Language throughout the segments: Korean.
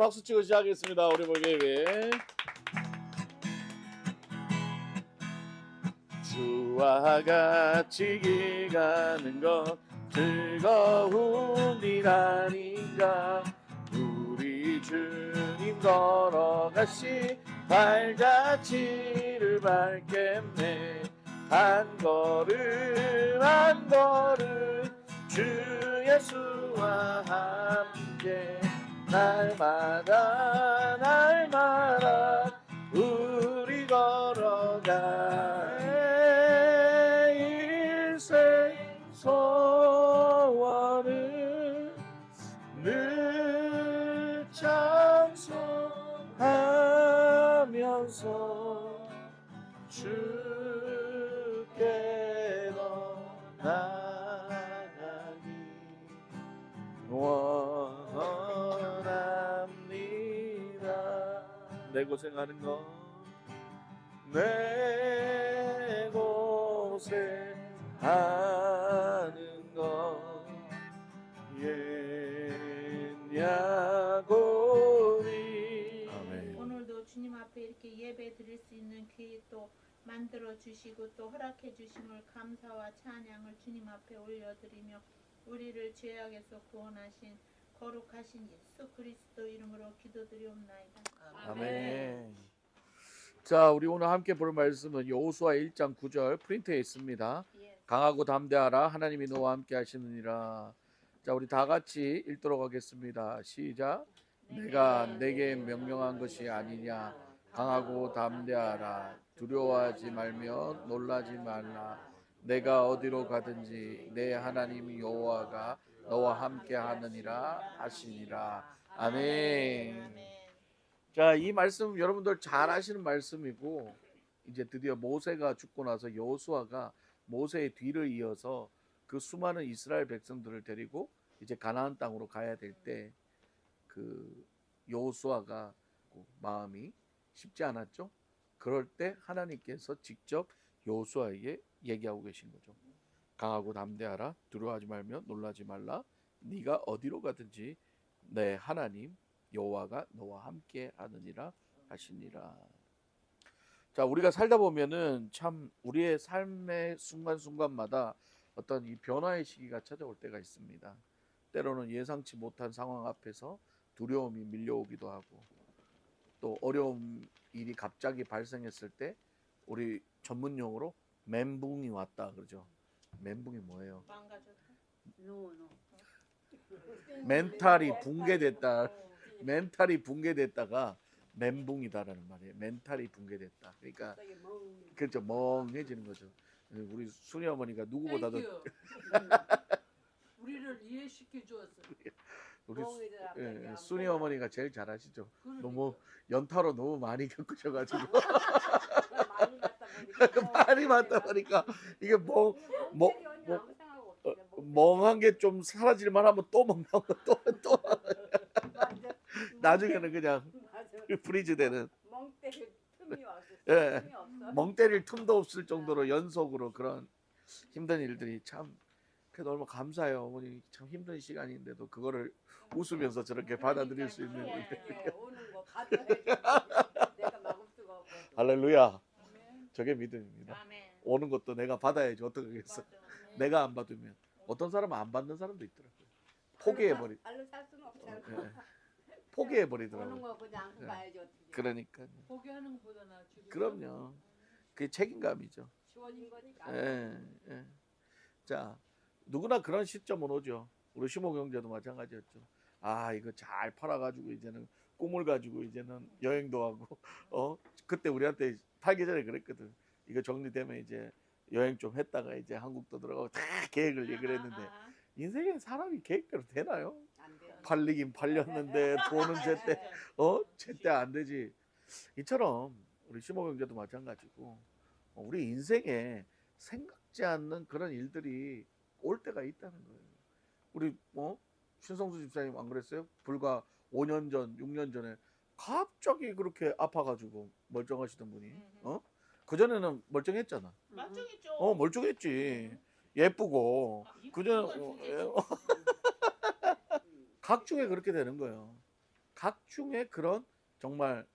박수 치고 시작하겠습니다. 우리 목예배. 주와 같이 길 가는 것 즐거운 일 아닌가. 우리 주님 걸어가시 발자취를 밟겠네. 한 걸음 한 걸음 주 예수와 함께 날마다 날마다 우리 걸어가. 일생 소원을 늘 찬송하면서 주께로 나가기 원합니다. 내 고생하는 거 내 고생하는 거 옛야고리. 아멘. 오늘도 주님 앞에 이렇게 예배 드릴 수 있는 기회 또 만들어 주시고 또 허락해 주심을 감사와 찬양을 주님 앞에 올려드리며 우리를 죄악에서 구원하신 거룩하신 예수 그리스도 이름으로 기도드리옵나이다. 아멘. 자, 우리 오늘 함께 볼 말씀은 여호수아 1장 9절 프린트에 있습니다. 강하고 담대하라 하나님이 너와 함께 하시느니라. 자, 우리 다 같이 읽도록 하겠습니다. 시작. 내가 내게 명령한 것이 아니냐. 강하고 담대하라. 두려워하지 말며 놀라지 말라. 내가 어디로 가든지 내 하나님 여호와가 너와 함께 하느니라 하시니라. 아멘. 자, 이 말씀 여러분들 잘 아시는 말씀이고, 이제 드디어 모세가 죽고 나서 여호수아가 모세의 뒤를 이어서 그 수많은 이스라엘 백성들을 데리고 이제 가나안 땅으로 가야 될 때 그 여호수아가 마음이 쉽지 않았죠. 그럴 때 하나님께서 직접 여호수아에게 얘기하고 계신 거죠. 강하고 담대하라. 두려워하지 말며 놀라지 말라. 네가 어디로 가든지 내 하나님 여호와가 너와 함께 하느니라 하시니라. 자, 우리가 살다 보면은 참 우리의 삶의 순간순간마다 어떤 이 변화의 시기가 찾아올 때가 있습니다. 때로는 예상치 못한 상황 앞에서 두려움이 밀려오기도 하고, 또 어려운 일이 갑자기 발생했을 때 우리 전문 용어로 멘붕이 왔다 그러죠. 멘붕이 뭐예요? 멘탈이 붕괴됐다. 멘탈이 붕괴됐다가 멘붕이다라는 말이에요. 멘탈이 붕괴됐다. 그러니까 그렇죠. 멍해지는 거죠. 우리 순이 어머니가 누구보다도 우리를 이해시켜 주었어. 우리 순이 어머니가 제일 잘하시죠. 너무 연타로 너무 많이 겪으셔가지고 많이 맞다 보니까 이게 멍한 게 좀 사라질만 하면 또 멍하고 또 나중에는 그냥 프리즈 되는 멍 때릴 틈이 왔어. 예. 틈이 없어. 멍 때릴 틈도 없을 정도로 연속으로 그런 힘든 일들이 참 그래도 얼마나 감사해요. 어머니 참 힘든 시간인데도 그거를 웃으면서 저렇게 받아들일 수 있는 오는 거 가져해. 내가 막을 수가 없어. 할렐루야. 저게 믿음입니다. 아멘. 오는 것도 내가 받아야지 어떡하겠어. 내가 안 받으면 어떤 사람은 안 받는 사람도 있더라고요. 포기해버리. 알로 살 수는 없잖아. 예. 포기해버리더라고요. 오는 거 그냥 안고 가야지 어떻게. 그러니까 포기하는 것보다 낫지. 그럼요. 그게 책임감이죠. 지워진 거니까. 예. 자, 누구나 그런 시점은 오죠. 우리 시모 경제도 마찬가지였죠. 아, 이거 잘 팔아가지고 이제는 꿈을 가지고 이제는 여행도 하고 그때 우리한테 팔기 전에 그랬거든. 이거 정리되면 이제 여행 좀 했다가 이제 한국도 들어가고 다 계획을 얘기를 했는데 인생에 사람이 계획대로 되나요? 안 돼요. 팔리긴 팔렸는데 돈은 제때 안 되지. 이처럼 우리 시모 경제도 마찬가지고 우리 인생에 생각지 않는 그런 일들이 올 때가 있다는 거예요. 우리 신성수 집사님 안 그랬어요? 불과 5년 전, 6년 전에 갑자기 그렇게 아파가지고 멀쩡하시던 분이 그전에는 멀쩡했잖아. 멀쩡했죠. 멀쩡했지. 예쁘고 그전 각중에 그렇게 되는 거예요. 각종의 그런 정말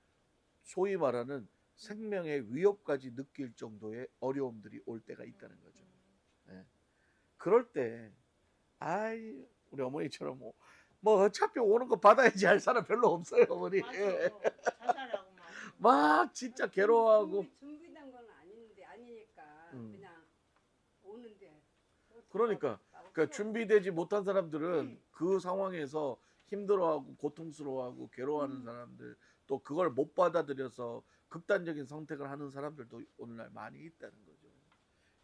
소위 말하는 생명의 위협까지 느낄 정도의 어려움들이 올 때가 있다는 거죠. 예. 그럴 때 아이 우리 어머니처럼 뭐 어차피 오는 거 받아야지 할 사람 별로 없어요, 어머니. 맞아. 예. 자살하고 막 진짜 괴로워하고. 준비된 건 아닌데 아니니까 그냥 오는데. 그러니까 준비되지 못한 사람들은 그 상황에서 힘들어하고 고통스러워하고 괴로워하는 사람들, 또 그걸 못 받아들여서 극단적인 선택을 하는 사람들도 오늘날 많이 있다는 거죠.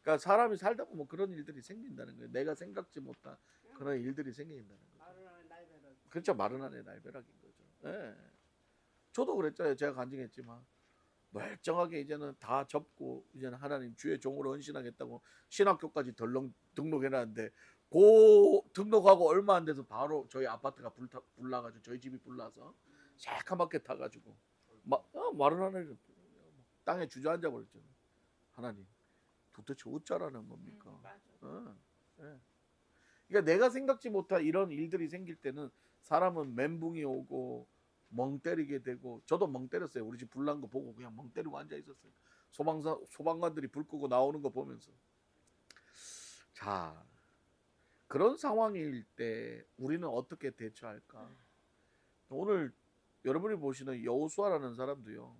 그러니까 사람이 살다 보면 그런 일들이 생긴다는 거예요. 내가 생각지 못한 그런 일들이 생긴다는 거죠. 마른 안에 날벼락. 그렇죠. 마른 안에 날벼락인 거죠. 예. 저도 그랬잖아요. 제가 간증했지만 멀쩡하게 이제는 다 접고 이제는 하나님 주의 종으로 헌신하겠다고 신학교까지 등록해놨는데 그 등록하고 얼마 안 돼서 바로 저희 아파트가 불나가지고 저희 집이 불나서 새까맣게 타가지고 마른 하늘 땅에 주저앉아 버렸잖아요. 하나님 도대체 어쩌라는 겁니까? 맞아. 예. 그러니까 내가 생각지 못한 이런 일들이 생길 때는 사람은 멘붕이 오고 멍 때리게 되고, 저도 멍 때렸어요. 우리 집 불난 거 보고 그냥 멍 때리고 앉아 있었어요. 소방관들이 불 끄고 나오는 거 보면서. 자, 그런 상황일 때 우리는 어떻게 대처할까? 오늘 여러분이 보시는 여호수아라는 사람도요,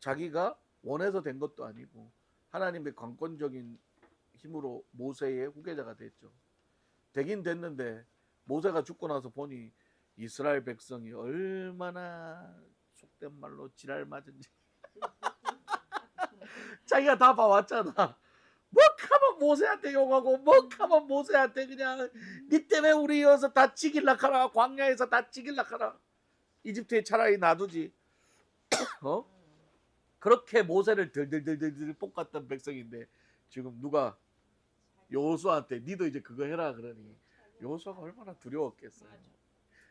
자기가 원해서 된 것도 아니고 하나님의 강권적인 힘으로 모세의 후계자가 됐죠. 되긴 됐는데 모세가 죽고 나서 보니 이스라엘 백성이 얼마나 속된 말로 지랄 맞은지 자기가 다 봐왔잖아. 뭐하면 모세한테 욕하고 뭐하면 모세한테 그냥 니 때문에 우리 여기서 다 죽일라 하라, 광야에서 다 죽일라 하라, 이집트에 차라리 놔두지. 그렇게 모세를 들들들들 볶았던 백성인데 지금 누가 여호수아한테 니도 이제 그거 해라 그러니 여호수아가 얼마나 두려웠겠어요. 맞아.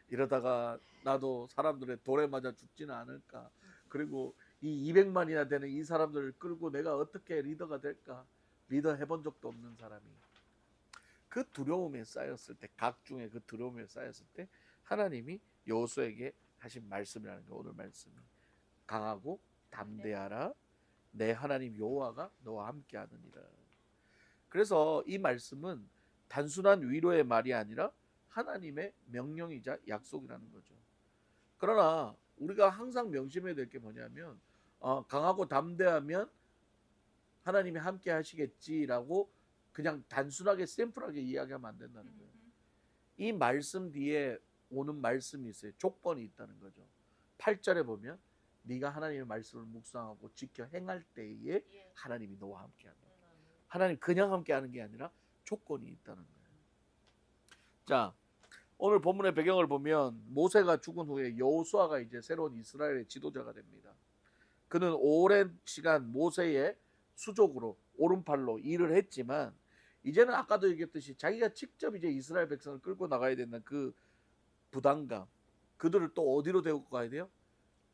이러다가 나도 사람들의 돌에 맞아 죽지는 않을까. 그리고 이 200만이나 되는 이 사람들을 끌고 내가 어떻게 리더가 될까. 리더 해본 적도 없는 사람이 그 두려움에 쌓였을 때, 각중의 그 두려움에 쌓였을 때 하나님이 여호수아에게 하신 말씀이라는 게 오늘 말씀이 강하고 담대하라, 내 하나님 여호와가 너와 함께 하느니라. 그래서 이 말씀은 단순한 위로의 말이 아니라 하나님의 명령이자 약속이라는 거죠. 그러나 우리가 항상 명심해야 될 게 뭐냐면 강하고 담대하면 하나님이 함께 하시겠지라고 그냥 단순하게 샘플하게 이야기하면 안 된다는 거예요. 이 말씀 뒤에 오는 말씀이 있어요. 조건이 있다는 거죠. 8절에 보면 네가 하나님의 말씀을 묵상하고 지켜 행할 때에 하나님이 너와 함께한다. 하나님 그냥 함께하는 게 아니라 조건이 있다는 거예요. 자, 오늘 본문의 배경을 보면 모세가 죽은 후에 여호수아가 이제 새로운 이스라엘의 지도자가 됩니다. 그는 오랜 시간 모세의 수족으로 오른팔로 일을 했지만 이제는 아까도 얘기했듯이 자기가 직접 이제 이스라엘 백성을 끌고 나가야 된다는 그 부담감, 그들을 또 어디로 데리고 가야 돼요?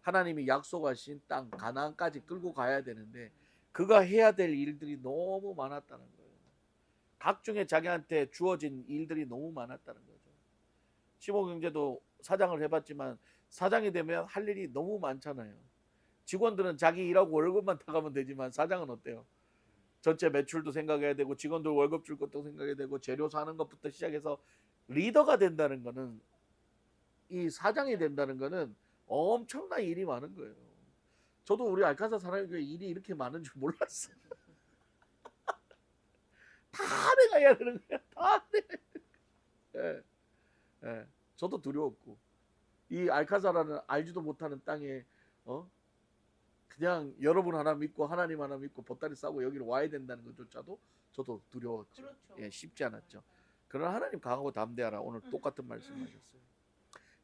하나님이 약속하신 땅 가나안까지 끌고 가야 되는데 그가 해야 될 일들이 너무 많았다는 거예요. 각종의 자기한테 주어진 일들이 너무 많았다는 거죠. 시모경제도 사장을 해봤지만 사장이 되면 할 일이 너무 많잖아요. 직원들은 자기 일하고 월급만 타가면 되지만 사장은 어때요? 전체 매출도 생각해야 되고 직원들 월급 줄 것도 생각해야 되고 재료 사는 것부터 시작해서 리더가 된다는 거는, 이 사장이 된다는 거는 엄청난 일이 많은 거예요. 저도 우리 알카사 사랑교회 일이 이렇게 많은 줄 몰랐어요. 다 내가 해야 되는 거야. 다 내가. 예. 예. 저도 두려웠고 이 알카사라는 알지도 못하는 땅에 그냥 여러분 하나 믿고 하나님 하나 믿고 보따리 싸고 여기로 와야 된다는 것조차도 저도 두려웠죠. 그렇죠. 예, 쉽지 않았죠. 그러나 하나님 강하고 담대하라, 오늘 똑같은 말씀하셨어요.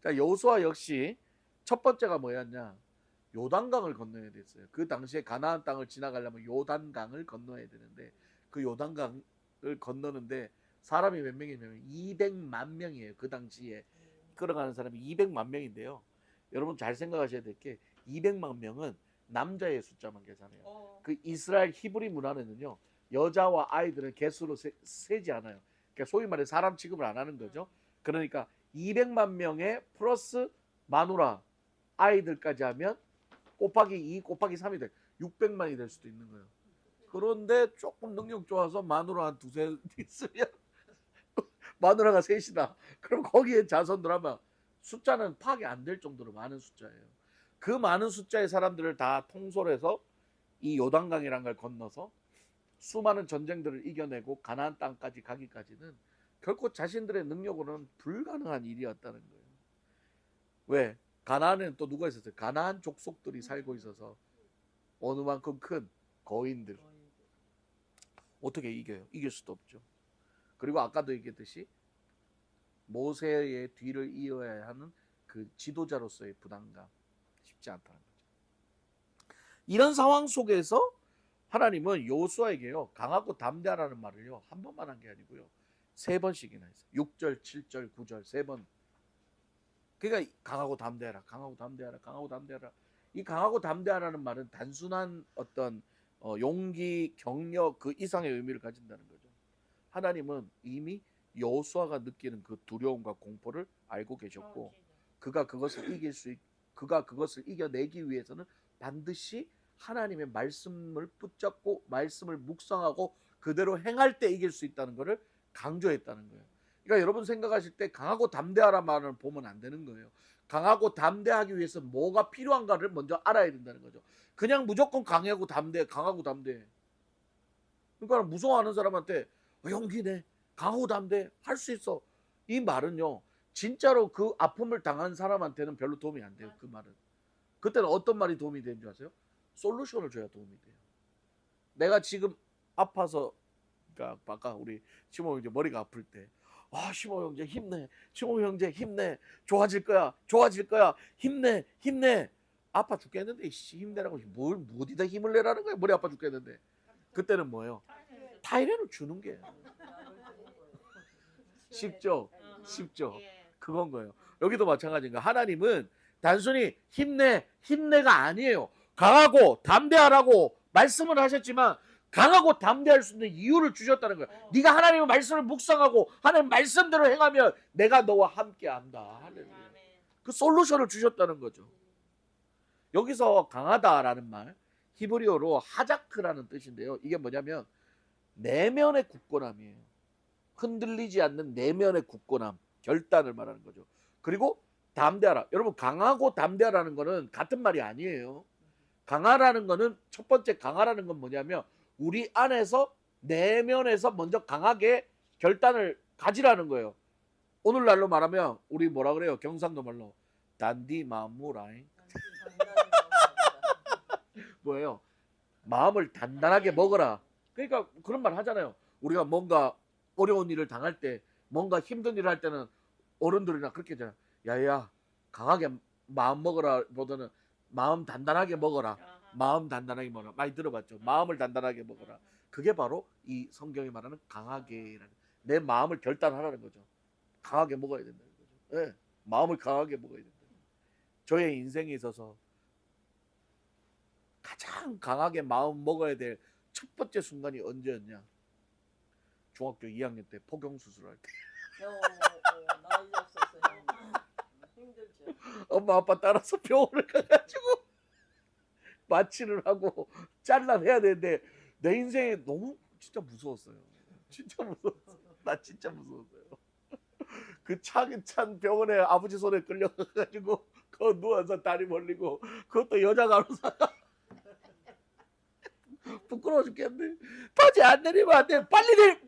자, 여호수아 역시 첫 번째가 뭐였냐? 요단강을 건너야 됐어요. 그 당시에 가나안 땅을 지나가려면 요단강을 건너야 되는데 그 요단강을 건너는데 사람이 몇 명이냐면 200만 명이에요. 그 당시에 끌어가는 사람이 200만 명인데요. 여러분 잘 생각하셔야 될 게 200만 명은 남자의 숫자만 계산해요. 그 이스라엘 히브리 문화는요, 여자와 아이들은 개수로 세지 않아요. 그러니까 소위 말해 사람 취급을 안 하는 거죠. 그러니까 200만 명에 플러스 마누라 아이들까지 하면 곱하기 2 곱하기 3이 돼. 600만이 될 수도 있는 거예요. 그런데 조금 능력 좋아서 마누라 한 두세 있으면 마누라가 셋이다. 그럼 거기에 자손들 하면 숫자는 파악이 안 될 정도로 많은 숫자예요. 그 많은 숫자의 사람들을 다 통솔해서 이 요단강이라는 걸 건너서 수많은 전쟁들을 이겨내고 가나안 땅까지 가기까지는 결코 자신들의 능력으로는 불가능한 일이었다는 거예요. 왜? 가나안에는 또 누가 있었어요? 가나안 족속들이 살고 있어서 어느 만큼 큰 거인들. 어떻게 이겨요? 이길 수도 없죠. 그리고 아까도 얘기했듯이 모세의 뒤를 이어야 하는 그 지도자로서의 부담감 쉽지 않다는 거죠. 이런 상황 속에서 하나님은 여호수아에게요 강하고 담대하라는 말을요 한 번만 한 게 아니고요 3번씩이나 했어요. 6절, 7절, 9절 3번. 그러니까 강하고 담대하라, 강하고 담대하라, 강하고 담대하라. 이 강하고 담대하라는 말은 단순한 어떤 용기, 격려 그 이상의 의미를 가진다는 거죠. 하나님은 이미 여호수아가 느끼는 그 두려움과 공포를 알고 계셨고 그가 그것을 이겨내기 위해서는 반드시 하나님의 말씀을 붙잡고 말씀을 묵상하고 그대로 행할 때 이길 수 있다는 것을 강조했다는 거예요. 그러니까 여러분 생각하실 때 강하고 담대하라 말을 보면 안 되는 거예요. 강하고 담대하기 위해서 뭐가 필요한가를 먼저 알아야 된다는 거죠. 그냥 무조건 강하고 담대. 그러니까 무서워하는 사람한테 용기내, 강하고 담대, 할 수 있어. 이 말은요 진짜로 그 아픔을 당한 사람한테는 별로 도움이 안 돼요. 그 말은. 그때는 어떤 말이 도움이 되는 줄 아세요? 솔루션을 줘야 도움이 돼요. 내가 지금 아파서, 그러니까 아까 우리 시모 형제 머리가 아플 때, 시모 형제 힘내, 시모 형제 힘내, 좋아질 거야, 힘내. 아파 죽겠는데 힘내라고 뭘 어디다 힘을 내라는 거야? 머리 아파 죽겠는데. 그때는 뭐예요? 타이레놀 주는 게 쉽죠. 그건 거예요. 여기도 마찬가지인 거예요. 하나님은 단순히 힘내가 아니에요. 강하고 담대하라고 말씀을 하셨지만 강하고 담대할 수 있는 이유를 주셨다는 거예요. 네가 하나님의 말씀을 묵상하고 하나님 말씀대로 행하면 내가 너와 함께한다. 할렐루야. 그 솔루션을 주셨다는 거죠. 여기서 강하다라는 말 히브리어로 하자크라는 뜻인데요. 이게 뭐냐면 내면의 굳건함이에요. 흔들리지 않는 내면의 굳건함, 결단을 말하는 거죠. 그리고 담대하라. 여러분 강하고 담대하라는 거는 같은 말이 아니에요. 강하라는 거는 첫 번째 강하라는 건 뭐냐면 우리 안에서 내면에서 먼저 강하게 결단을 가지라는 거예요. 오늘날로 말하면 우리 뭐라 그래요? 경상도 말로 단디 마무라잉. 뭐예요? 마음을 단단하게 먹어라. 그러니까 그런 말 하잖아요. 우리가 뭔가 어려운 일을 당할 때 뭔가 힘든 일을 할 때는 어른들이나 그렇게 하잖아요. 야야 강하게 마음 먹어라 보다는 마음 단단하게 먹어라. 마음 단단하게 먹어라. 많이 들어봤죠? 마음을 단단하게 먹어라. 그게 바로 이 성경이 말하는 강하게라는, 내 마음을 결단하라는 거죠. 강하게 먹어야 된다는 거죠. 네, 마음을 강하게 먹어야 된다. 저의 인생에 있어서 가장 강하게 마음 먹어야 될 첫 번째 순간이 언제였냐? 중학교 2학년 때 포경 수술할 때. 나이 없었어요. 힘들죠. 엄마 아빠 따라서 병원을 가가지고 마취를 하고 잘라내야 되는데 내 인생에 너무 진짜 무서웠어요. 나 진짜 무서웠어요. 그 차긴 찬 병원에 아버지 손에 끌려가가지고 그 누워서 다리 벌리고 그것도 여자 간호사 부끄러워 죽겠네. 터지 안 내리면 안 돼. 빨리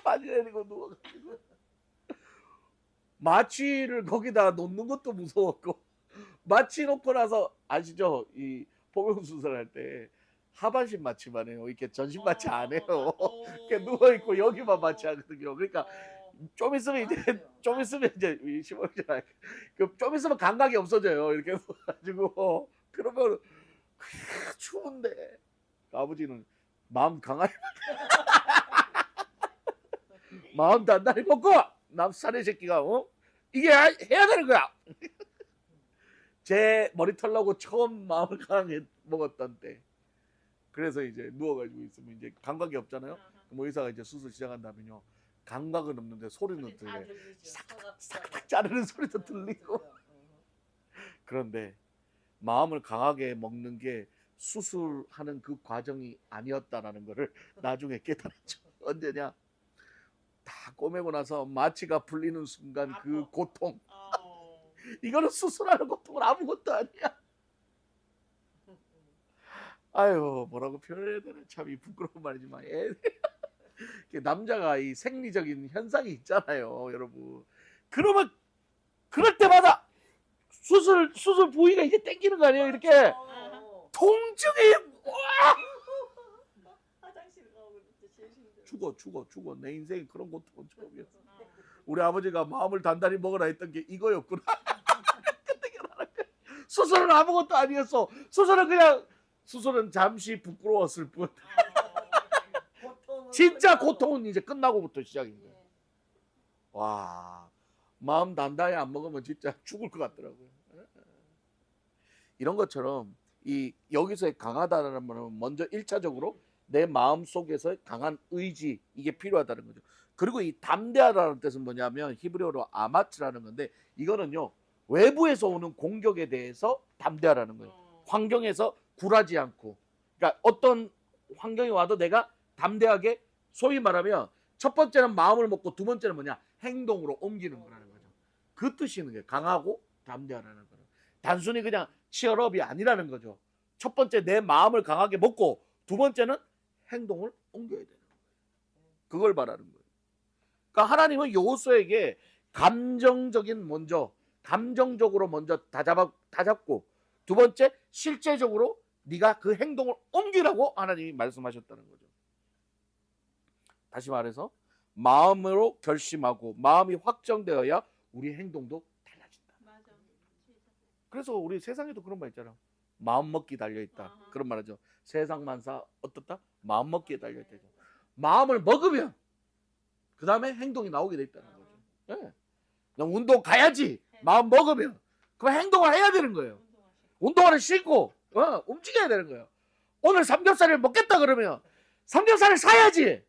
빨리 내리고 누워가지고 마취를 거기다 놓는 것도 무서웠고 마취 놓고 나서 아시죠? 이 포경 수술할 때 하반신 마취만 해요. 이렇게 전신 마취 안 해요. 이렇게 누워 있고 여기만 마취하거든요. 그러니까 좀 있으면 이제 시범이잖아요. 좀 있으면 감각이 없어져요. 이렇게 가지고 그러면 추운데 아버지는 마음 강하게 마음 단단히 먹고 남 사내 새끼가 이게 해야 되는 거야. 제 머리 털라고 처음 마음을 강하게 먹었던 때. 그래서 이제 누워가지고 있으면 이제 감각이 없잖아요. 그럼 의사가 이제 수술 시작한다면요. 감각은 없는데 소리는 소리 다 들려. 들리죠. 사각사각 자르는 소리도 들리고. 그런데 마음을 강하게 먹는 게 수술하는 그 과정이 아니었다라는 거를 나중에 깨달았죠. 언제냐? 다 꼬매고 나서 마취가 풀리는 순간 그 아파. 고통. 이거는 수술하는 고통은 아무것도 아니야. 아유, 뭐라고 표현해야 되나 참 이 부끄러운 말이지만 남자가 이 생리적인 현상이 있잖아요, 여러분. 그러면 그럴 때마다 수술 부위가 이제 땡기는 거 아니에요, 이렇게 통증이 화장실 가고 진짜 제일 힘들어. 죽어. 내 인생에 그런 고통은 처음이었어. 우리 아버지가 마음을 단단히 먹으라 했던 게 이거였구나. 수술은 아무것도 아니었어. 수술은 잠시 부끄러웠을 뿐. 진짜 고통은 이제 끝나고부터 시작입니다. 와, 마음 단단히 안 먹으면 진짜 죽을 것 같더라고요. 이런 것처럼 이 여기서의 강하다는 말은 먼저 1차적으로 내 마음 속에서 강한 의지, 이게 필요하다는 거죠. 그리고 이 담대하다는 뜻은 뭐냐면 히브리어로 아마츠라는 건데, 이거는요 외부에서 오는 공격에 대해서 담대하라는 거예요. 환경에서 굴하지 않고, 그러니까 어떤 환경이 와도 내가 담대하게, 소위 말하면 첫 번째는 마음을 먹고 두 번째는 뭐냐, 행동으로 옮기는 거라는 거죠. 그 뜻이 있는 거예요. 강하고 담대하라는 거는 단순히 그냥 치열업이 아니라는 거죠. 첫 번째 내 마음을 강하게 먹고 두 번째는 행동을 옮겨야 되는 거예요. 그걸 말하는 거예요. 그러니까 하나님은 여호수아에게 감정적으로 먼저 다잡고 두 번째 실제적으로 네가 그 행동을 옮기라고 하나님이 말씀하셨다는 거죠. 다시 말해서 마음으로 결심하고 마음이 확정되어야 우리 행동도 달라진다. 맞아. 그래서 우리 세상에도 그런 말 있잖아. 마음 먹기 달려있다. 그런 말 하죠. 세상 만사 어떻다? 마음 먹기에 달려있다. 마음을 먹으면 그 다음에 행동이 나오게 돼 있다는 거죠. 네. 운동 가야지. 마음 먹으면 그럼 행동을 해야 되는 거예요. 운동화를 신고 움직여야 되는 거예요. 오늘 삼겹살을 먹겠다 그러면 삼겹살을 사야지.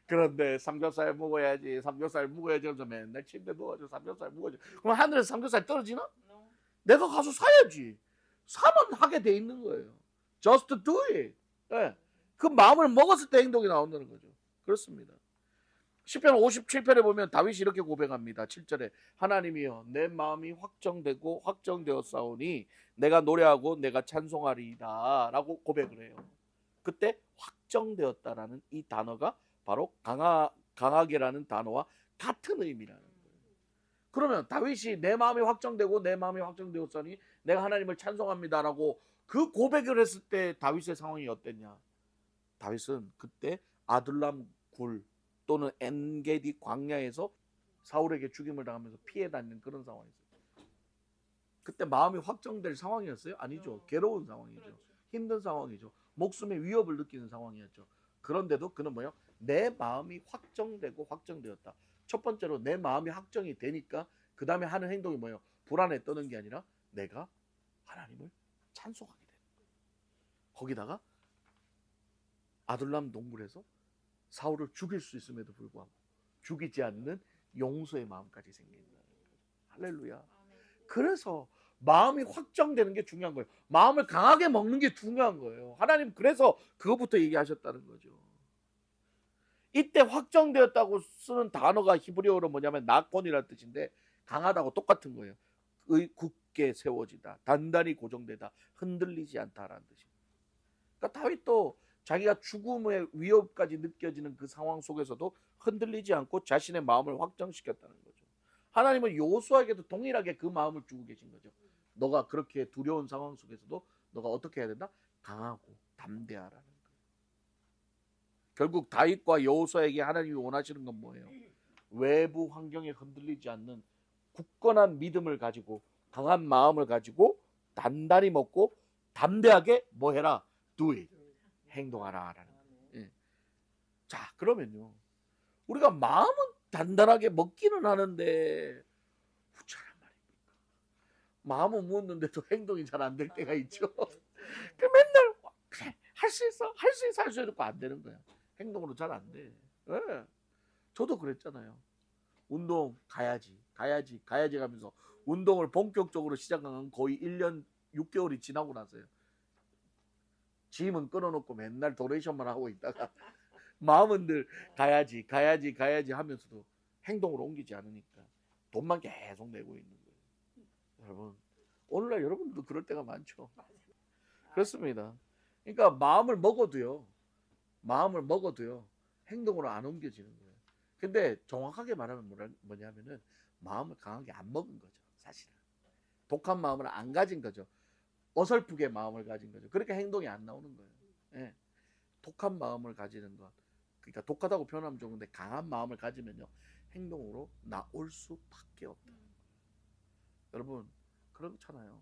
그런데 삼겹살 먹어야지 그러면서 맨날 침대 누워가지고 삼겹살 먹어야지. 그럼 하늘에서 삼겹살 떨어지나? 내가 가서 사야지. 사면 하게 돼 있는 거예요. Just do it. 네. 그 마음을 먹었을 때 행동이 나온다는 거죠. 그렇습니다. 시편 57편에 보면 다윗이 이렇게 고백합니다. 7절에 하나님이여 내 마음이 확정되었사오니 내가 노래하고 내가 찬송하리이다 라고 고백을 해요. 그때 확정되었다라는 이 단어가 바로 강하게라는 단어와 같은 의미라는 거예요. 그러면 다윗이 내 마음이 확정되었사오니 내가 하나님을 찬송합니다라고 그 고백을 했을 때 다윗의 상황이 어땠냐? 다윗은 그때 아둘람 굴 또는 엔게디 광야에서 사울에게 죽임을 당하면서 피해 다니는 그런 상황이었어요. 그때 마음이 확정될 상황이었어요? 아니죠. 괴로운 상황이죠. 그렇죠. 힘든 상황이죠. 목숨의 위협을 느끼는 상황이었죠. 그런데도 그는 뭐예요? 내 마음이 확정되었다. 첫 번째로 내 마음이 확정이 되니까 그 다음에 하는 행동이 뭐예요? 불안에 떠는 게 아니라 내가 하나님을 찬송하게 되는 거예요. 거기다가 아둘람 동굴에서 사울을 죽일 수 있음에도 불구하고 죽이지 않는 용서의 마음까지 생긴다는 거예요. 할렐루야. 그래서 마음이 확정되는 게 중요한 거예요. 마음을 강하게 먹는 게 중요한 거예요. 하나님 그래서 그것부터 얘기하셨다는 거죠. 이때 확정되었다고 쓰는 단어가 히브리어로 뭐냐면 나콘이라는 뜻인데 강하다고 똑같은 거예요. 굳게 세워지다, 단단히 고정되다, 흔들리지 않다라는 뜻입니다. 그러니까 다윗도 자기가 죽음의 위협까지 느껴지는 그 상황 속에서도 흔들리지 않고 자신의 마음을 확정시켰다는 거죠. 하나님은 여호수아에게도 동일하게 그 마음을 주고 계신 거죠. 너가 그렇게 두려운 상황 속에서도 너가 어떻게 해야 된다? 강하고 담대하라는 거예요. 결국 다윗과 여호수아에게 하나님이 원하시는 건 뭐예요? 외부 환경에 흔들리지 않는 굳건한 믿음을 가지고 강한 마음을 가지고 단단히 먹고 담대하게 뭐 해라? Do it. 행동하라라는 거예요. 예. 자, 그러면요. 우리가 마음은 단단하게 먹기는 하는데 후차란 말입니까? 마음은 먹었는데도 행동이 잘 안 될 때가 있죠. 그 맨날 그래, 할 수 있어 듣고 안 되는 거야. 행동으로 잘 안 돼. 예. 저도 그랬잖아요. 운동 가야지 가면서 운동을 본격적으로 시작한 건 거의 1년 6개월이 지나고 나서요. 짐은 끊어놓고 맨날 도네이션만 하고 있다가 마음은 늘 가야지 하면서도 행동으로 옮기지 않으니까 돈만 계속 내고 있는 거예요. 여러분, 오늘날 여러분들도 그럴 때가 많죠. 그렇습니다. 그러니까 마음을 먹어도요 행동으로 안 옮겨지는 거예요. 근데 정확하게 말하면 뭐냐면은 마음을 강하게 안 먹은 거죠. 사실은 독한 마음을 안 가진 거죠. 어설프게 마음을 가진 거죠. 그러니까 행동이 안 나오는 거예요. 예. 독한 마음을 가지는 것, 그러니까 독하다고 표현하면 좋은데 강한 마음을 가지면요 행동으로 나올 수밖에 없다. 여러분 그렇잖아요.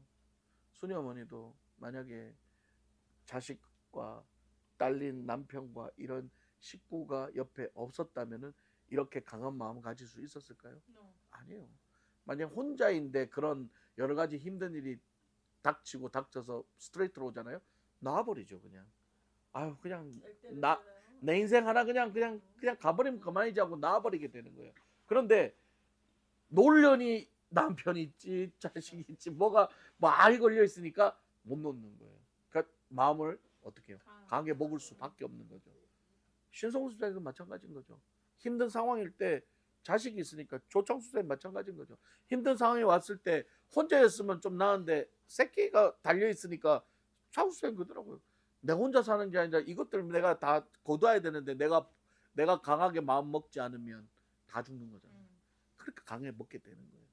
순이 어머니도 만약에 자식과 딸린 남편과 이런 식구가 옆에 없었다면은 이렇게 강한 마음 가질 수 있었을까요? 아니에요. 만약 혼자인데 그런 여러 가지 힘든 일이 닥치고 닥쳐서 스트레이트로 오잖아요. 놔버리죠 그냥. 아유 그냥 내 인생 하나 그냥 가버리면 그만이지 하고 놔버리게 되는 거예요. 그런데 놀려니 남편 있지 자식 있지 뭐가 많이 걸려 있으니까 못 놓는 거예요. 그러니까 마음을 어떻게 해요? 강하게 먹을 수밖에 없는 거죠. 신성수 자도 마찬가지인 거죠. 힘든 상황일 때 자식이 있으니까 조창수 쌤 마찬가지인 거죠. 힘든 상황이 왔을 때 혼자였으면 좀 나은데 새끼가 달려 있으니까 창수 쌤 그러더라고요. 내가 혼자 사는 게 아니라 이것들 내가 다 거둬야 되는데 내가 강하게 마음 먹지 않으면 다 죽는 거잖아요. 그렇게 강하게 먹게 되는 거예요.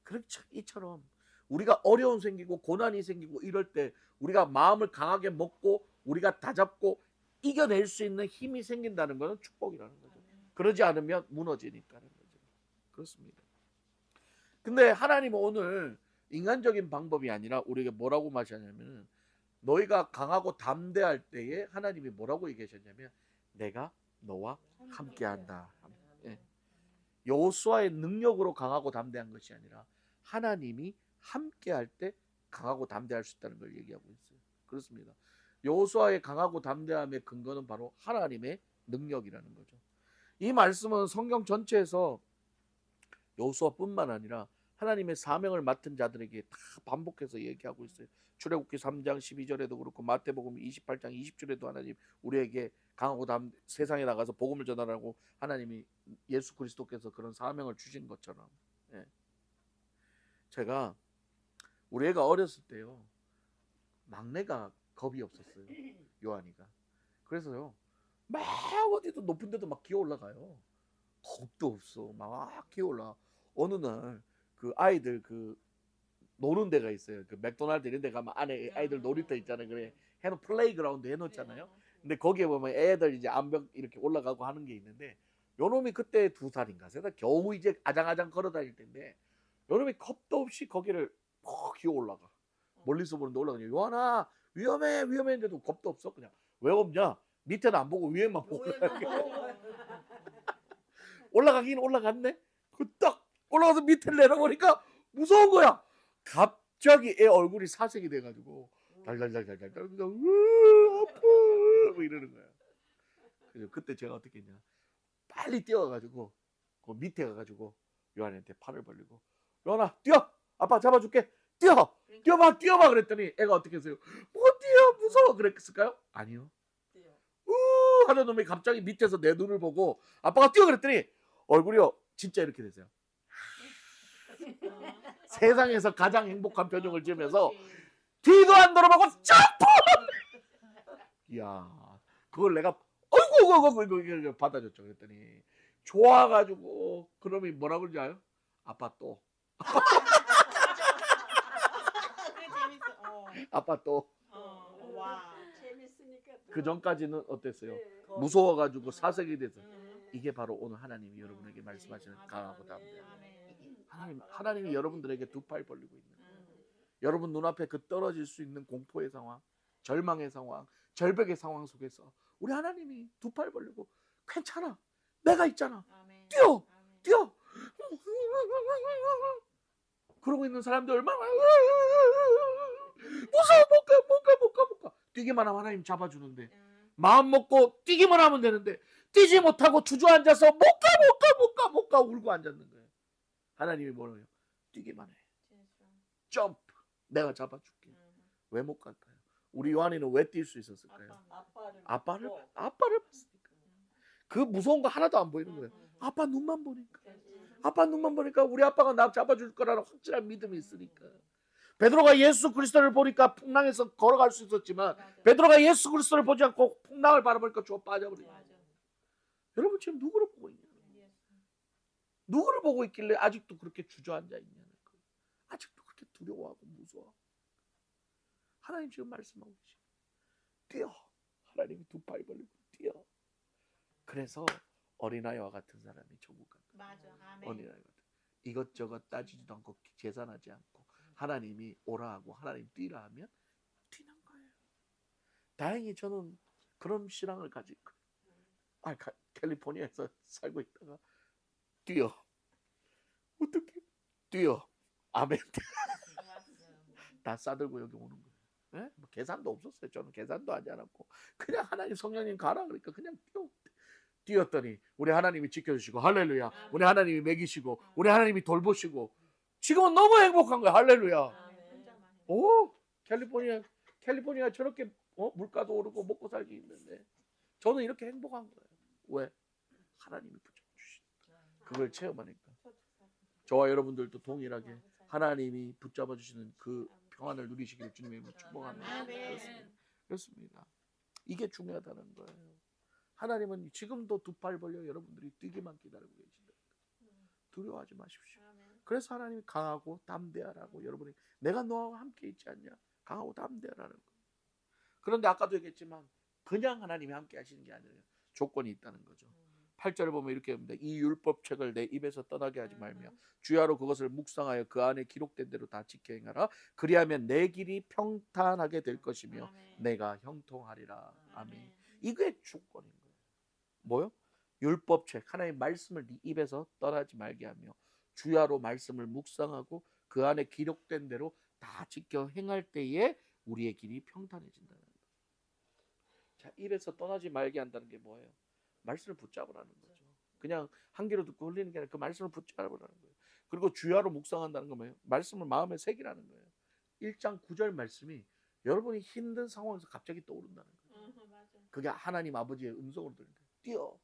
그렇죠. 이처럼 우리가 어려움 생기고 고난이 생기고 이럴 때 우리가 마음을 강하게 먹고 우리가 다잡고 이겨낼 수 있는 힘이 생긴다는 것은 축복이라는 거죠. 그러지 않으면 무너지니까는 거죠. 그렇습니다. 근데 하나님은 오늘 인간적인 방법이 아니라 우리에게 뭐라고 말하냐면 너희가 강하고 담대할 때에 하나님이 뭐라고 얘기하셨냐면 내가 너와 함께한다. 예. 여호수아의 능력으로 강하고 담대한 것이 아니라 하나님이 함께할 때 강하고 담대할 수 있다는 걸 얘기하고 있어요. 그렇습니다. 여호수아의 강하고 담대함의 근거는 바로 하나님의 능력이라는 거죠. 이 말씀은 성경 전체에서 여호수아뿐만 아니라 하나님의 사명을 맡은 자들에게 다 반복해서 얘기하고 있어요. 출애굽기 3장 12절에도 그렇고 마태복음 28장 20절에도 하나님 우리에게 강하고 세상에 나가서 복음을 전하라고 하나님이 예수 그리스도께서 그런 사명을 주신 것처럼. 예. 제가 우리 애가 어렸을 때요 막내가 겁이 없었어요. 요한이가. 그래서요 막 어디도 높은 데도 막 기어 올라가요. 겁도 없어. 막 기어 올라. 어느 날 그 아이들 그 노는 데가 있어요. 그 맥도날드 이런 데 가면 안에 아이들 놀이터 있잖아요. 그래 해놓 플레이그라운드 해놓잖아요. 근데 거기에 보면 애들 이제 암벽 이렇게 올라가고 하는 게 있는데 요놈이 그때 2살인가 3살 겨우 이제 아장아장 걸어 다닐 때인데 요놈이 겁도 없이 거기를 막 기어 올라가. 멀리서 보는데 올라가냐. 요한아 위험해 했는데도 겁도 없어. 그냥 왜 없냐. 밑에는 안 보고 위에만 보고 올라가긴 올라갔네. 그 딱 올라가서 밑에 내려보니까 무서운 거야. 갑자기 애 얼굴이 사색이 돼가지고 달달달달달 아파 뭐 이러는 거야. 그래서 그때 제가 어떻게 했냐. 빨리 뛰어가가지고 그 밑에 가가지고 요한한테 팔을 벌리고 요한아 뛰어 아빠 잡아줄게 뛰어봐 그랬더니 애가 어떻게 했어요. 못 뛰어 무서워 그랬을까요? 아니요. 하는 놈이 갑자기 밑에서 내 눈을 보고 아빠가 뛰어 그랬더니 얼굴이요 진짜 이렇게 됐어요. 세상에서 가장 행복한 표정을 지으면서 뒤도 안 돌아보고 점프! 이야 그걸 내가 어이구 받아줬죠. 그랬더니 좋아가지고 그놈이 뭐라 그러지 알아요? 아빠 또 아빠 또 와. 재밌으니까 그 전까지는 어땠어요? 네. 무서워가지고 사색이 돼서 이게 바로 오늘 하나님이 여러분에게 말씀하시는 강하고 담대함. 하나님이 여러분들에게 두 팔 벌리고 있는 거예요. 여러분 눈앞에 그 떨어질 수 있는 공포의 상황, 절망의 상황, 절벽의 상황 속에서 우리 하나님이 두 팔 벌리고 괜찮아 내가 있잖아 뛰어 그러고 있는 사람들 얼마나 무서워 못 가 뛰기만 하면 하나님 잡아주는데 마음 먹고 뛰기만 하면 되는데 뛰지 못하고 주저앉아서 못 가 울고 앉았는 거예요. 하나님이 뭐래요? 뛰기만 해. 점프. 내가 잡아줄게. 왜 못 갈까요? 우리 요한이는 왜 뛸 수 있었을까요? 아빠를 봤으니까. 그 무서운 거 하나도 안 보이는 거예요. 아빠 눈만 보니까. 아빠 눈만 보니까 우리 아빠가 나 잡아줄 거라는 확실한 믿음이 있으니까. 베드로가 예수 그리스도를 보니까 풍랑에서 걸어갈 수 있었지만 베드로가 예수 그리스도를 보지 않고 풍랑을 바라보니까 저 빠져버려요. 여러분 지금 누구를 보고 있냐? 누구를 보고 있길래 아직도 그렇게 주저앉아 있냐는 거예요. 아직도 그렇게 두려워하고 무서워. 하나님 지금 말씀하고 계시죠. 뛰어. 하나님이 두 팔 벌리고 뛰어. 그래서 어린아이와 같은 사람이 천국 간다. 맞아. 아멘. 어린아이 같은. 이것저것 따지지도 않고 계산하지 않고 하나님이 오라 하고 하나님 뛰라 하면 뛰는 거예요. 다행히 저는 그런 신앙을 가지고 캘리포니아에서 살고 있다가 뛰어. 어떻게 뛰어. 아멘. 다 싸들고 여기 오는 거예요. 네? 뭐 계산도 없었어요. 저는 계산도 하지 않았고 그냥 하나님 성령님 가라 그러니까 그냥 뛰었더니 우리 하나님이 지켜주시고 할렐루야. 우리 하나님이 먹이시고 우리 하나님이 돌보시고 지금은 너무 행복한 거야. 할렐루야. 오, 캘리포니아 저렇게 물가도 오르고 먹고 살기 힘든데 저는 이렇게 행복한 거예요. 왜? 하나님이 붙잡아주신 그걸 체험하니까. 저와 여러분들도 동일하게 하나님이 붙잡아주시는 그 평안을 누리시기를 주님의 이름으로 축복합니다. 그렇습니다. 이게 중요하다는 거예요. 하나님은 지금도 두 팔 벌려 여러분들이 뛰기만 기다리고 계신다. 두려워하지 마십시오. 그래서 하나님이 강하고 담대하라고 여러분이 내가 너와 함께 있지 않냐? 강하고 담대하라는 거예요. 그런데 아까도 얘기했지만 그냥 하나님이 함께 하시는 게 아니라 조건이 있다는 거죠. 8절을 보면 이렇게 합니다. 이 율법책을 내 입에서 떠나게 하지 말며 주야로 그것을 묵상하여 그 안에 기록된 대로 다 지켜 행하라. 그리하면 내 길이 평탄하게 될 것이며 내가 형통하리라. 아멘. 이게 조건인 거예요. 뭐요? 율법책 하나님의 말씀을 네 입에서 떠나지 말게 하며 주야로 말씀을 묵상하고 그 안에 기록된 대로 다 지켜 행할 때에 우리의 길이 평탄해진다는 거예요. 자, 입에서 떠나지 말게 한다는 게 뭐예요? 말씀을 붙잡으라는 거죠. 그냥 한 귀로 듣고 흘리는 게 아니라 그 말씀을 붙잡으라는 거예요. 그리고 주야로 묵상한다는 건 뭐예요? 말씀을 마음에 새기라는 거예요. 1장 9절 말씀이 여러분이 힘든 상황에서 갑자기 떠오른다는 거예요. 그게 하나님 아버지의 음성으로 들리는 거예요. 뛰어.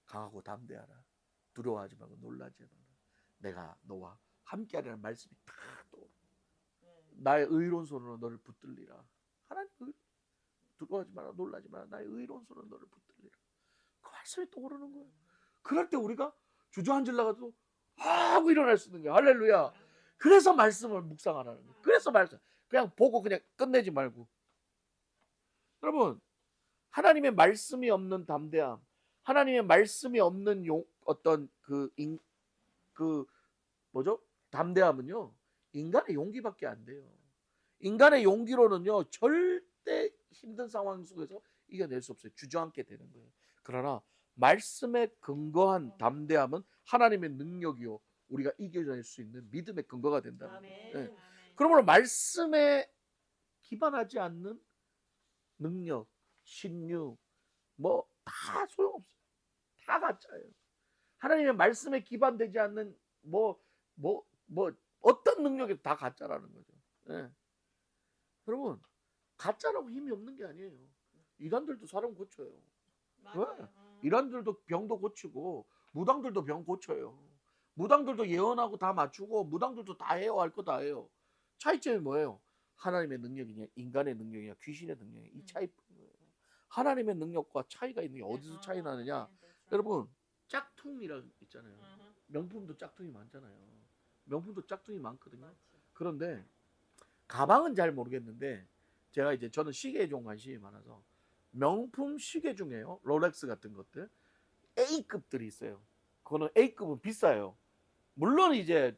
강하고 담대하라. 두려워하지 말고 놀라지 마라. 내가 너와 함께하리라는 말씀이 탁 떠오르는 거예요. 나의 의로운 손으로 너를 붙들리라. 하나님 두려워하지 마라. 놀라지 마라. 나의 의로운 손으로 너를 붙들리라. 그 말씀이 떠오르는 거예요. 그럴 때 우리가 주저앉으려고 하고 일어날 수 있는 거예요. 할렐루야. 그래서 말씀을 묵상하라는 거예요. 그래서 말씀 그냥 보고 그냥 끝내지 말고. 여러분 하나님의 말씀이 없는 담대함, 하나님의 말씀이 없는 어떤 뭐죠? 담대함은요 인간의 용기밖에 안 돼요. 인간의 용기로는요 절대 힘든 상황 속에서 이겨낼 수 없어요. 주저앉게 되는 거예요. 그러나 말씀에 근거한 담대함은 하나님의 능력이요 우리가 이겨낼 수 있는 믿음의 근거가 된다는 거예요. 네. 그러므로 말씀에 기반하지 않는 능력, 신유 뭐 다 소용없어요. 다 가짜예요. 하나님의 말씀에 기반되지 않는 뭐 어떤 능력이 다 가짜라는 거죠. 네. 여러분 가짜라고 힘이 없는 게 아니에요. 이단들도 사람 고쳐요. 네. 이단들도 병도 고치고 무당들도 병 고쳐요. 무당들도 예언하고 다 맞추고 무당들도 다 해요. 할 거 다 해요. 차이점이 뭐예요? 하나님의 능력이냐 인간의 능력이냐 귀신의 능력이냐 이 차이뿐이에요. 하나님의 능력과 차이가 있는 게 어디서 차이 나느냐? 여러분 짝퉁이라 있잖아요. 명품도 짝퉁이 많잖아요. 명품도 짝퉁이 많거든요. 그런데 가방은 잘 모르겠는데 제가 이제 저는 시계에 좀 관심이 많아서 명품 시계 중에요. 롤렉스 같은 것들 A급들이 있어요. 그거는 A급은 비싸요. 물론 이제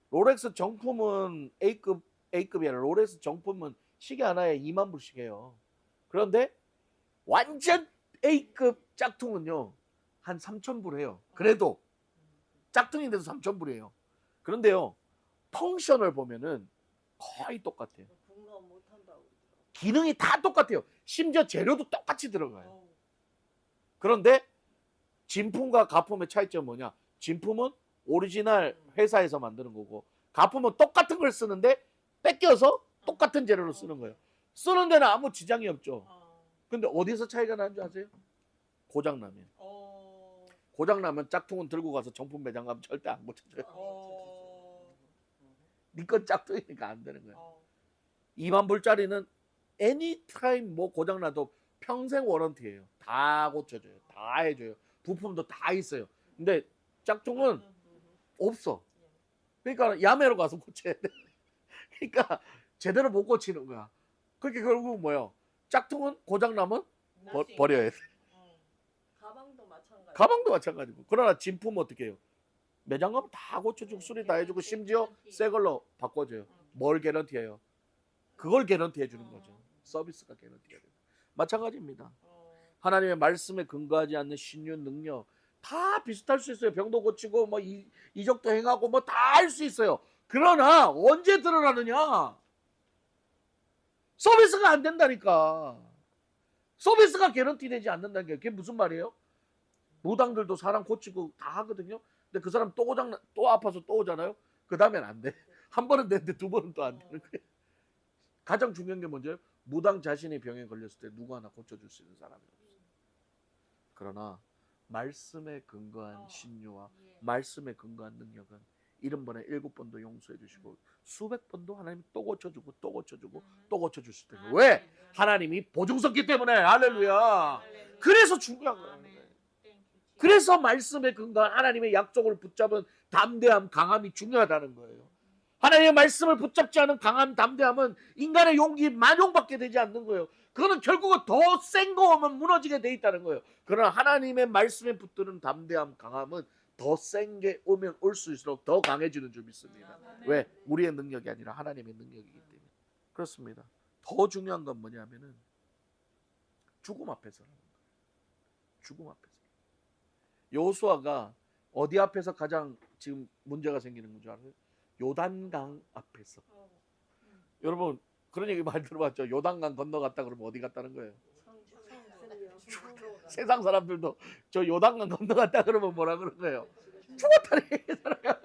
롤렉스 정품은 A급이 아니라 롤렉스 정품은 시계 하나에 2만 불씩 해요. 그런데 완전 A급 짝퉁은요 한 3,000불 해요. 그래도 짝퉁인데도 3,000불이에요. 그런데요 펑션을 보면은 거의 똑같아요. 기능이 다 똑같아요. 심지어 재료도 똑같이 들어가요. 어. 그런데 진품과 가품의 차이점은 뭐냐? 진품은 오리지널 회사에서 만드는 거고 가품은 똑같은 걸 쓰는데 뺏겨서 똑같은 재료를 쓰는 거예요. 쓰는 데는 아무 지장이 없죠. 근데 어디서 차이가 나는 줄 아세요? 고장나면. 고장나면 짝퉁은 들고 가서 정품 매장 가면 절대 안 고쳐줘요. 네 건 짝퉁이니까 안 되는 거예요. 2만 불짜리는 애니타임 뭐 고장나도 평생 워런티예요. 다 고쳐줘요. 다 해줘요. 부품도 다 있어요. 근데 짝퉁은 없어. 그러니까 야매로 가서 고쳐야 돼. 그러니까 제대로 못 고치는 거야. 그렇게 결국 뭐예요? 짝퉁은 고장나면 버려야 돼. 가방도 마찬가지. 가방도 마찬가지고. 그러나 진품은 어떻게 해요? 매장 가면 다 고쳐주고 수리 다 해주고 심지어 새 걸로 바꿔줘요. 뭘 개런티해요? 그걸 개런티해 주는 거죠. 서비스가 개런티가 돼요. 마찬가지입니다. 하나님의 말씀에 근거하지 않는 신유 능력 다 비슷할 수 있어요. 병도 고치고 뭐 이적도 행하고 뭐 다 할 수 있어요. 그러나 언제 드러나느냐? 서비스가 안 된다니까. 서비스가 개런티 되지 않는다는 게 그게 무슨 말이에요? 무당들도 사람 고치고 다 하거든요. 근데 그 사람 또 고장 또 아파서 또 오잖아요. 그 다음엔 안 돼. 한 번은 되는데 두 번은 또 안 되는 거예요. 가장 중요한 게 뭔지요? 무당 자신이 병에 걸렸을 때 누구 하나 고쳐줄 수 있는 사람이 없어요. 그러나 말씀에 근거한 신유와 말씀에 근거한 능력은 70번에 7번도 용서해 주시고 수백 번도 하나님이 또 고쳐주고 또 고쳐주고 또 고쳐줄 수 있다. 왜? 하나님이 보증섰기 때문에. 할렐루야. 그래서 중요한 거예요. 그래서 말씀에 근거한 하나님의 약속을 붙잡은 담대함, 강함이 중요하다는 거예요. 하나님의 말씀을 붙잡지 않은 강함, 담대함은 인간의 용기 만용받게 되지 않는 거예요. 그거는 결국은 더 센 거 오면 무너지게 돼 있다는 거예요. 그러나 하나님의 말씀에 붙드는 담대함, 강함은 더 센 게 오면 올수록 더 강해지는 줄 믿습니다. 왜? 우리의 능력이 아니라 하나님의 능력이기 때문에. 그렇습니다. 더 중요한 건 뭐냐면은 죽음 앞에서라는 거예요. 죽음 앞에서. 여호수아가 어디 앞에서 가장 지금 문제가 생기는 줄 알아요? 요단강 앞에서. 여러분 그런 얘기 많이 들어봤죠? 요단강 건너갔다 그러면 어디 갔다는 거예요? 세상 사람들도 저 요단강 건너갔다 그러면 뭐라 그런 거예요? 죽었다는 얘기잖아요.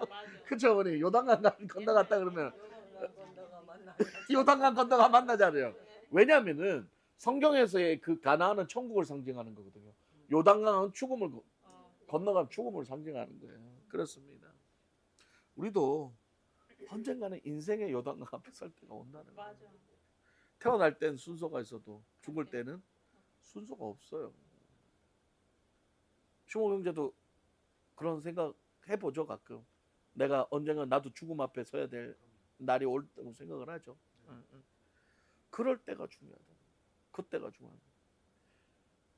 그쵸 어머니? 요단강 건너갔다 그러면 요단강 건너가 만나잖아요. 왜냐하면은 성경에서의 그 가나안은 천국을 상징하는 거거든요. 요단강은 죽음을 건너가면 죽음을 상징하는 거예요. 그렇습니다. 우리도 언젠가는 인생의 요단강 앞에 설 때가 온다는 거예요. 태어날 땐 순서가 있어도 죽을 때는 순서가 없어요. 시몬 형제도 그런 생각 해보죠. 가끔 내가 언젠가 나도 죽음 앞에 서야 될 날이 올 거라고 생각을 하죠. 그럴 때가 중요하다. 그때가 중요하다.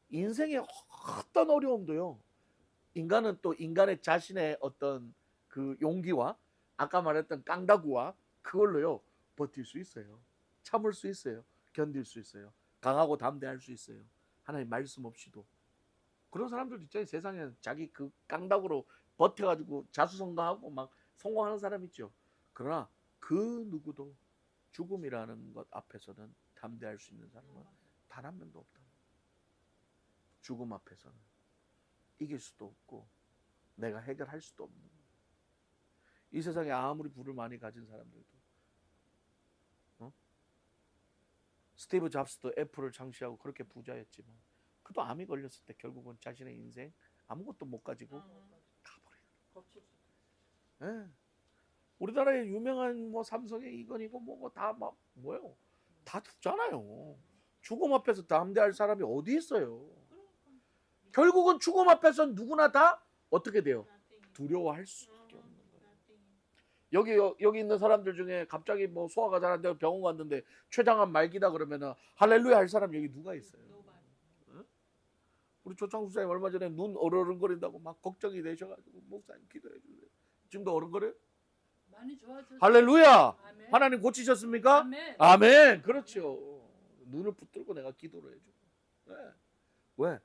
인생의 어떤 어려움도요. 인간은 또 인간의 자신의 어떤 그 용기와 아까 말했던 깡다구와 그걸로요 버틸 수 있어요. 참을 수 있어요. 견딜 수 있어요. 강하고 담대할 수 있어요. 하나님 말씀 없이도. 그런 사람들도 있잖아요. 세상에 자기 그 깡다구로 버텨가지고 자수성가하고 막 성공하는 사람 있죠. 그러나 그 누구도 죽음이라는 것 앞에서는 담대할 수 있는 사람은 단 한 명도 없다. 죽음 앞에서는 이길 수도 없고 내가 해결할 수도 없는 거예요. 이 세상에 아무리 부를 많이 가진 사람들도 스티브 잡스도 애플을 창시하고 그렇게 부자였지만 그도 암이 걸렸을 때 결국은 자신의 인생 아무것도 못 가지고 가버려요. 네. 우리나라에 유명한 뭐 삼성의 이건이고 뭐고 다 막 뭐요? 다 죽잖아요. 죽음 앞에서 담대할 사람이 어디 있어요? 결국은 죽음 앞에서 누구나 다 어떻게 돼요? 두려워할 수밖에 없는 거예요. 여기 있는 사람들 중에 갑자기 뭐 소화가 잘 안 되고 병원 갔는데 췌장암 말기다 그러면은 할렐루야 할 사람 여기 누가 있어요? 응? 우리 조창수 목사님 얼마 전에 눈 어른거린다고 막 걱정이 되셔가지고 목사님 기도해 주세요. 지금도 어른거려요? 많이 좋아졌어요. 할렐루야. 아멘. 하나님 고치셨습니까? 아멘. 아멘. 그렇죠. 눈을 붙들고 내가 기도를 해줘. 네. 왜?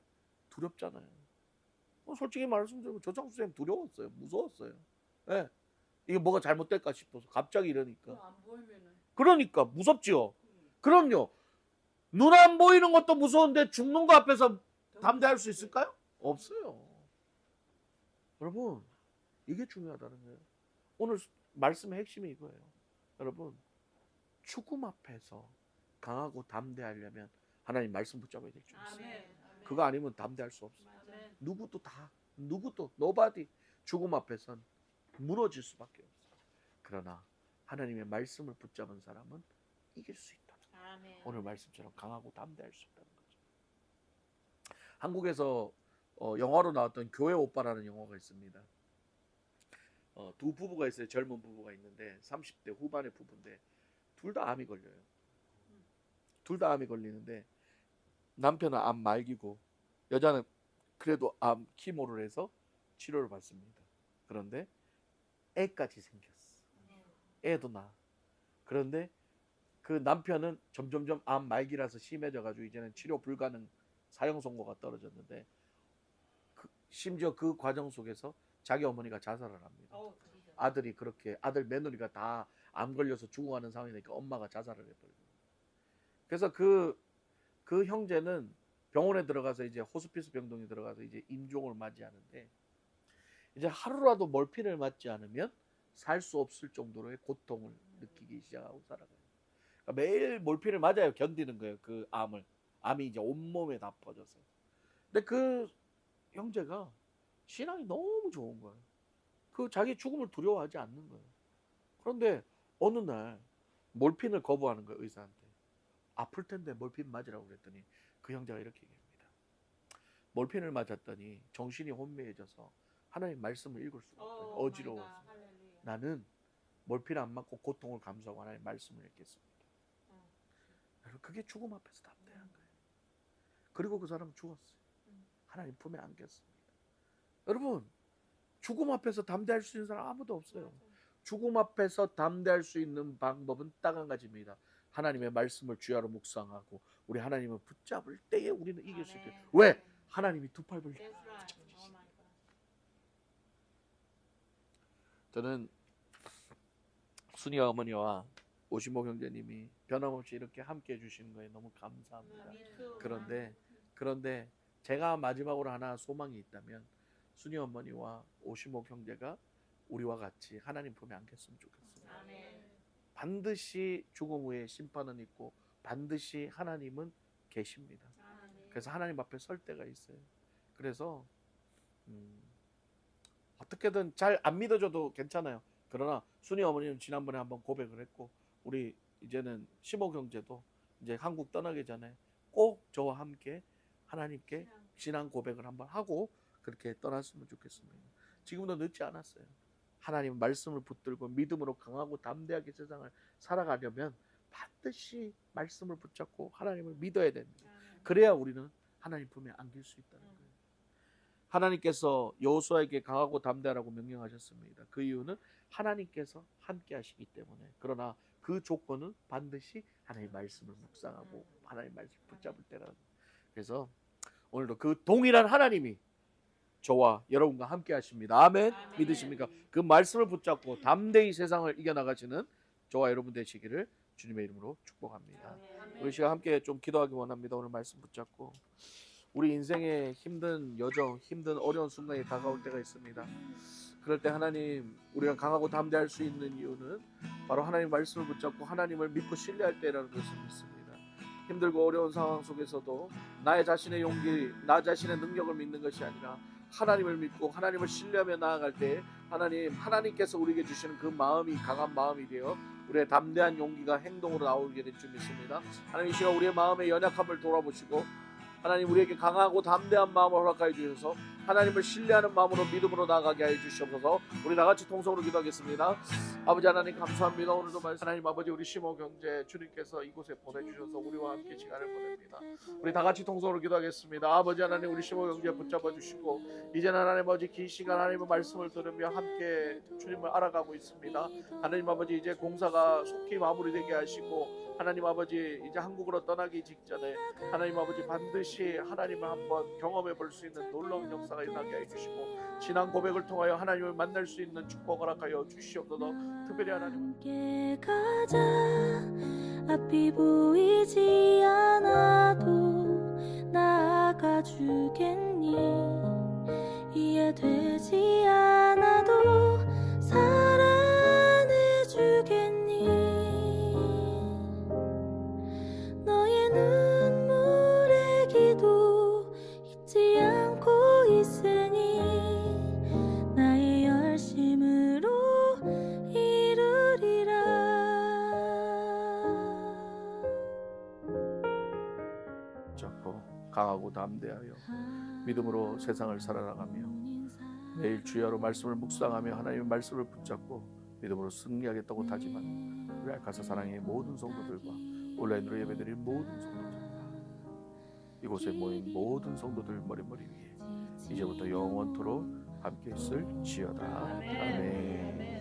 두렵잖아요. 솔직히 말씀드리면 조창수 선생님 두려웠어요. 무서웠어요. 네. 이게 뭐가 잘못될까 싶어서 갑자기 이러니까. 안 보이면은. 그러니까 무섭지요. 그럼요. 눈 안 보이는 것도 무서운데 죽는 거 앞에서 담대할 수 있을까요? 없어요. 여러분, 이게 중요하다는 거예요. 오늘 말씀의 핵심이 이거예요. 여러분, 죽음 앞에서 강하고 담대하려면 하나님 말씀 붙잡아야 될 줄 있어요. 그거 아니면 담대할 수 없어요. 누구도 nobody 죽음 앞에선 무너질 수밖에 없어요. 그러나 하나님의 말씀을 붙잡은 사람은 이길 수 있다. 오늘 말씀처럼 강하고 담대할 수 있다는 거죠. 한국에서 영화로 나왔던 교회 오빠라는 영화가 있습니다. 두 부부가 있어요. 젊은 부부가 있는데 30대 후반의 부부인데 둘 다 암이 걸려요. 둘 다 암이 걸리는데 남편은 암 말기고 여자는 그래도 암 키모를 해서 치료를 받습니다. 그런데 애까지 생겼어. 애도 나. 그런데 그 남편은 점점점 암 말기라서 심해져가지고 이제는 치료 불가능 사형 선고가 떨어졌는데 심지어 그 과정 속에서 자기 어머니가 자살을 합니다. 아들이 그렇게 아들 며느리가 다 암 걸려서 죽어가는 상황이니까 엄마가 자살을 해버리고. 그래서 그 형제는 병원에 들어가서 이제 호스피스 병동에 들어가서 이제 임종을 맞이하는데 이제 하루라도 몰핀을 맞지 않으면 살 수 없을 정도로의 고통을 느끼기 시작하고 살아가요. 그러니까 매일 몰핀을 맞아요. 견디는 거예요. 그 암이 이제 온몸에 다 퍼져서. 근데 그 형제가 신앙이 너무 좋은 거예요. 그 자기 죽음을 두려워하지 않는 거예요. 그런데 어느 날 몰핀을 거부하는 거예요. 의사한테. 아플 텐데 몰핀 맞으라고 그랬더니 그 형제가 이렇게 얘기합니다. 몰핀을 맞았더니 정신이 혼미해져서 하나님 말씀을 읽을 수가 없어요. 어지러워서. 나는 몰핀 안 맞고 고통을 감수하고 하나님 말씀을 읽겠습니다. 여러분, 그게 죽음 앞에서 담대한 거예요. 그리고 그 사람은 죽었어요. 하나님 품에 안겼습니다. 여러분, 죽음 앞에서 담대할 수 있는 사람 아무도 없어요. 죽음 앞에서 담대할 수 있는 방법은 딱 한 가지입니다. 하나님의 말씀을 주야로 묵상하고 우리 하나님을 붙잡을 때에 우리는 이길 수 있어요. 왜? 하나님이 두 팔 벌려 붙잡으시니까. 저는 순이 어머니와 오시모 형제님이 변함없이 이렇게 함께 해주시는 거에 너무 감사합니다. 그런데 제가 마지막으로 하나 소망이 있다면 순이 어머니와 오시모 형제가 우리와 같이 하나님 품에 안겼으면 좋겠습니다. 반드시 죽음 후에 심판은 있고 반드시 하나님은 계십니다. 그래서 하나님 앞에 설 때가 있어요. 그래서 어떻게든 잘 안 믿어줘도 괜찮아요. 그러나 순이 어머니는 지난번에 한번 고백을 했고 우리 이제는 시모 형제도 이제 한국 떠나기 전에 꼭 저와 함께 하나님께 신앙 고백을 한번 하고 그렇게 떠났으면 좋겠습니다. 지금도 늦지 않았어요. 하나님 말씀을 붙들고 믿음으로 강하고 담대하게 세상을 살아가려면 반드시 말씀을 붙잡고 하나님을 믿어야 됩니다. 그래야 우리는 하나님 품에 안길 수 있다는 거예요. 하나님께서 여호수아에게 강하고 담대하라고 명령하셨습니다. 그 이유는 하나님께서 함께 하시기 때문에. 그러나 그 조건은 반드시 하나님의 말씀을 묵상하고 하나님의 말씀을 붙잡을 때라는 거예요. 그래서 오늘도 그 동일한 하나님이 저와 여러분과 함께 하십니다. 아멘. 믿으십니까? 그 말씀을 붙잡고 담대히 세상을 이겨나가시는 저와 여러분 되시기를 주님의 이름으로 축복합니다. 우리 시간 함께 좀 기도하기 원합니다. 오늘 말씀 붙잡고 우리 인생의 힘든 여정, 힘든 어려운 순간이 다가올 때가 있습니다. 그럴 때 하나님, 우리가 강하고 담대할 수 있는 이유는 바로 하나님 말씀을 붙잡고 하나님을 믿고 신뢰할 때라는 것을 믿습니다. 힘들고 어려운 상황 속에서도 나의 자신의 용기, 나 자신의 능력을 믿는 것이 아니라 하나님을 믿고 하나님을 신뢰하며 나아갈 때 하나님께서 우리에게 주시는 그 마음이 강한 마음이 되어 우리의 담대한 용기가 행동으로 나오게 될 줄 믿습니다. 하나님 이 시간 우리의 마음의 연약함을 돌아보시고 하나님 우리에게 강하고 담대한 마음을 허락하여 주셔서 하나님을 신뢰하는 마음으로 믿음으로 나아가게 하여 주시옵소서. 우리 다같이 통성으로 기도하겠습니다. 아버지 하나님 감사합니다. 오늘도 말씀 하나님 아버지 우리 시모 경제 주님께서 이곳에 보내주셔서 우리와 함께 시간을 보냅니다. 우리 다같이 통성으로 기도하겠습니다. 아버지 하나님 우리 시모 경제 붙잡아 주시고 이제는 하나님 아버지 긴 시간 하나님의 말씀을 들으며 함께 주님을 알아가고 있습니다. 하나님 아버지 이제 공사가 속히 마무리되게 하시고 하나님 아버지 이제 한국으로 떠나기 직전에 하나님 아버지 반드시 하나님을 한번 경험해 볼 수 있는 놀라운 역사가 일어나게 해주시고 신앙 고백을 통하여 하나님을 만날 수 있는 축복을 허락하여 주시옵소서. 특별히 하나님 함께 가자 앞이 보이지 않아도 나아가 주겠니? 이해되지 않아도 사랑해 주겠니? 너의 눈물의 기도 잊지 않고 있으니 나의 열심으로 이루리라. 잡고 강하고 담대하여 믿음으로 세상을 살아나가며 매일 주야로 말씀을 묵상하며 하나님의 말씀을 붙잡고 믿음으로 승리하겠다고 다짐한 우리 알카사 사랑의 모든 성도들과 온라인으로 예배드린 모든 성도들과 이곳에 모인 모든 성도들 머리머리 위에 이제부터 영원토록 함께 있을지어다. 아멘.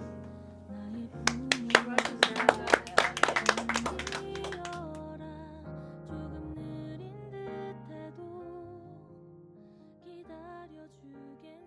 조금 느린 듯해도 기다려주겠니?